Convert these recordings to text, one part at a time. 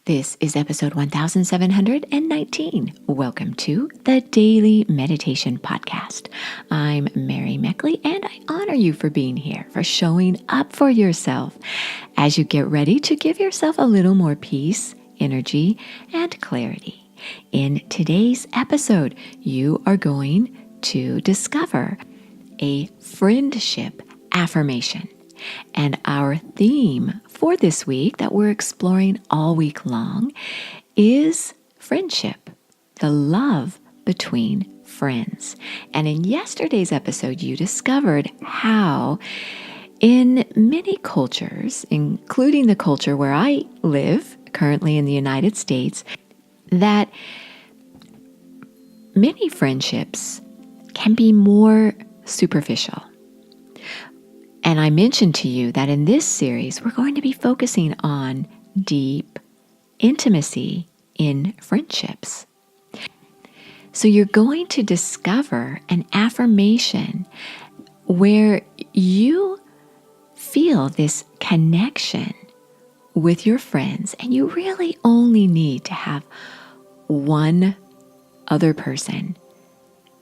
This is episode 1719. Welcome to the Daily Meditation Podcast. I'm Mary Meckley, and I honor you for being here, for showing up for yourself as you get ready to give yourself a little more peace, energy, and clarity. In today's episode, you are going to discover a friendship affirmation. And our theme for this week that we're exploring all week long is friendship, the love between friends. And in yesterday's episode, you discovered how in many cultures, including the culture where I live, currently in the United States, that many friendships can be more superficial. And I mentioned to you that in this series, we're going to be focusing on deep intimacy in friendships. So you're going to discover an affirmation where you feel this connection with your friends, and you really only need to have one other person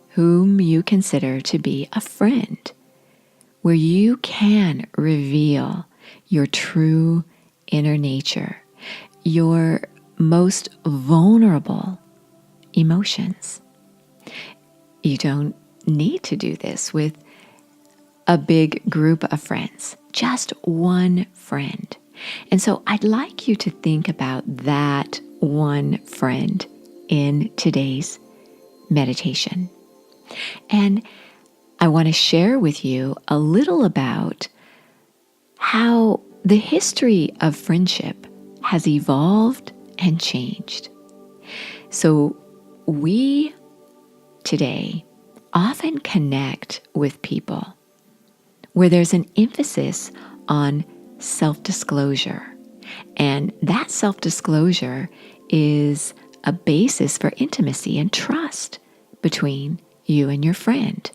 whom you consider to be a friend, where you can reveal your true inner nature, your most vulnerable emotions. You don't need to do this with a big group of friends, just one friend. And so I'd like you to think about that one friend in today's meditation. And I want to share with you a little about how the history of friendship has evolved and changed. So we today often connect with people where there's an emphasis on self-disclosure. And that self-disclosure is a basis for intimacy and trust between you and your friend.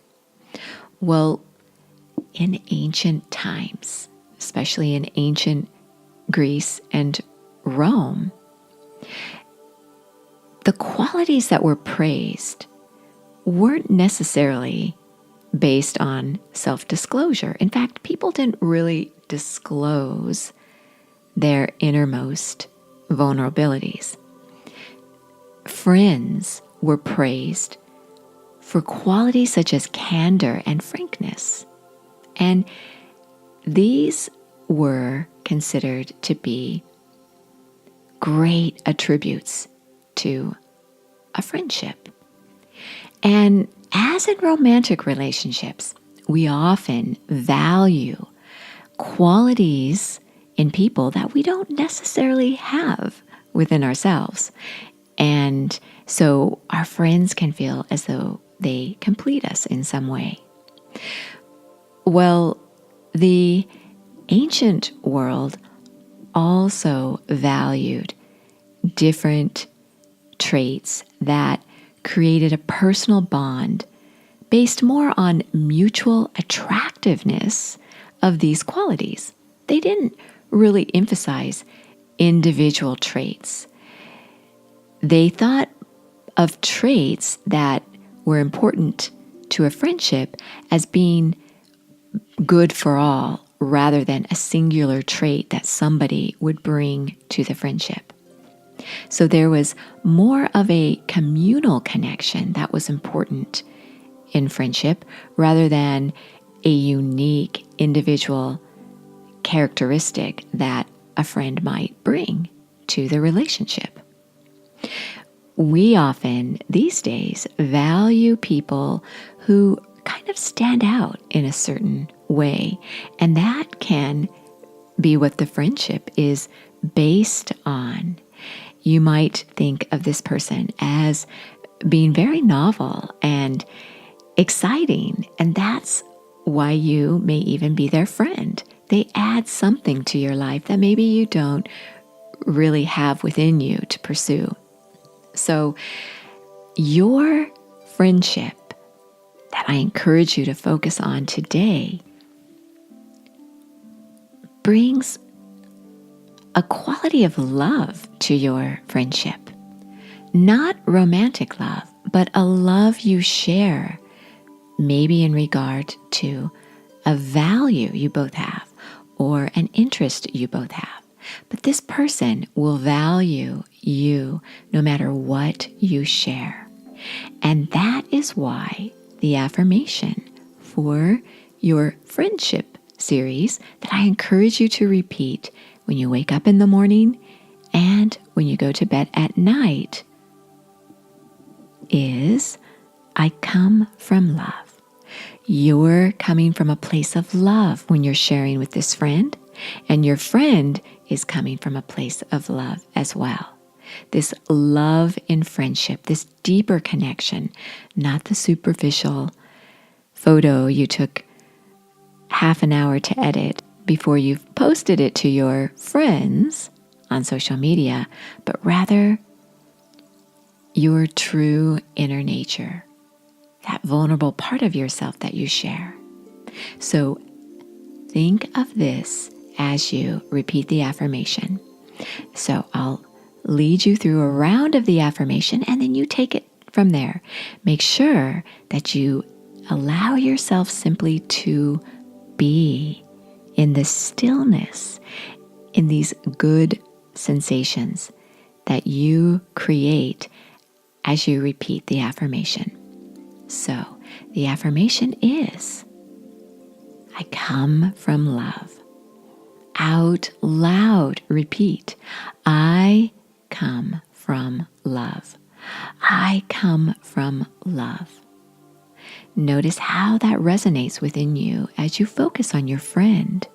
Well, in ancient times, especially in ancient Greece and Rome, the qualities that were praised weren't necessarily based on self-disclosure. In fact, people didn't really disclose their innermost vulnerabilities. Friends were praised for qualities such as candor and frankness. And these were considered to be great attributes to a friendship. And as in romantic relationships, we often value qualities in people that we don't necessarily have within ourselves. And so our friends can feel as though they complete us in some way. Well, the ancient world also valued different traits that created a personal bond based more on mutual attractiveness of these qualities. They didn't really emphasize individual traits. They thought of traits that were important to a friendship as being good for all, rather than a singular trait that somebody would bring to the friendship. So there was more of a communal connection that was important in friendship, rather than a unique individual characteristic that a friend might bring to the relationship. We often, these days, value people who kind of stand out in a certain way. And that can be what the friendship is based on. You might think of this person as being very novel and exciting, and that's why you may even be their friend. They add something to your life that maybe you don't really have within you to pursue. So your friendship that I encourage you to focus on today brings a quality of love to your friendship. Not romantic love, but a love you share, maybe in regard to a value you both have or an interest you both have. But this person will value you no matter what you share. And that is why the affirmation for your friendship series that I encourage you to repeat when you wake up in the morning and when you go to bed at night is, I come from love. You're coming from a place of love when you're sharing with this friend, and your friend is coming from a place of love as well. This love in friendship, this deeper connection, not the superficial photo you took half an hour to edit before you've posted it to your friends on social media, but rather your true inner nature, that vulnerable part of yourself that you share. So think of this as you repeat the affirmation. So I'll lead you through a round of the affirmation and then you take it from there. Make sure that you allow yourself simply to be in the stillness, in these good sensations that you create as you repeat the affirmation. So the affirmation is, I come from love. Out loud, repeat, I come from love. I come from love. Notice how that resonates within you as you focus on your friend.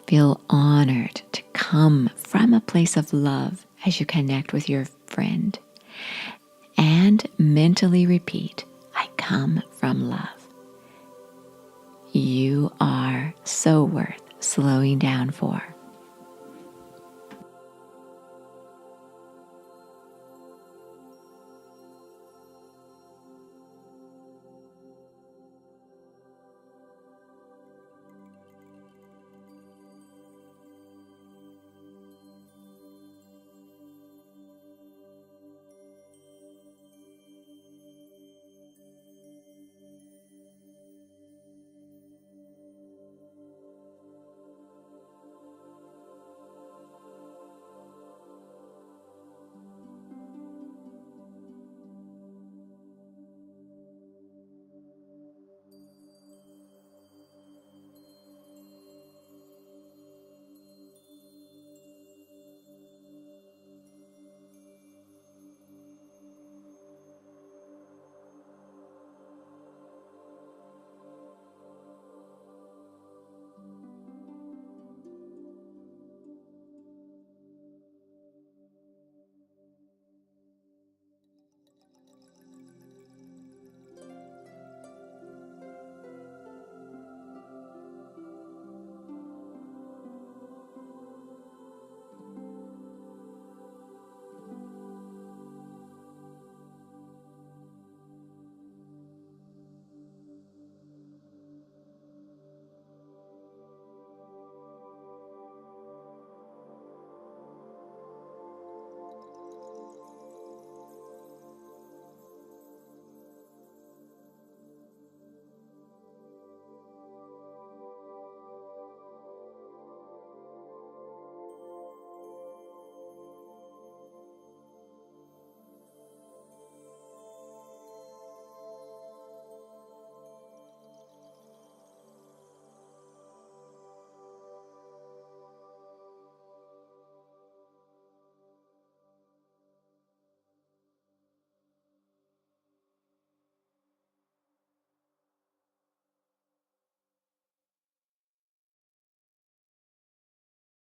Feel honored to come from a place of love as you connect with your friend. And mentally repeat, I come from love. You are so worth slowing down for.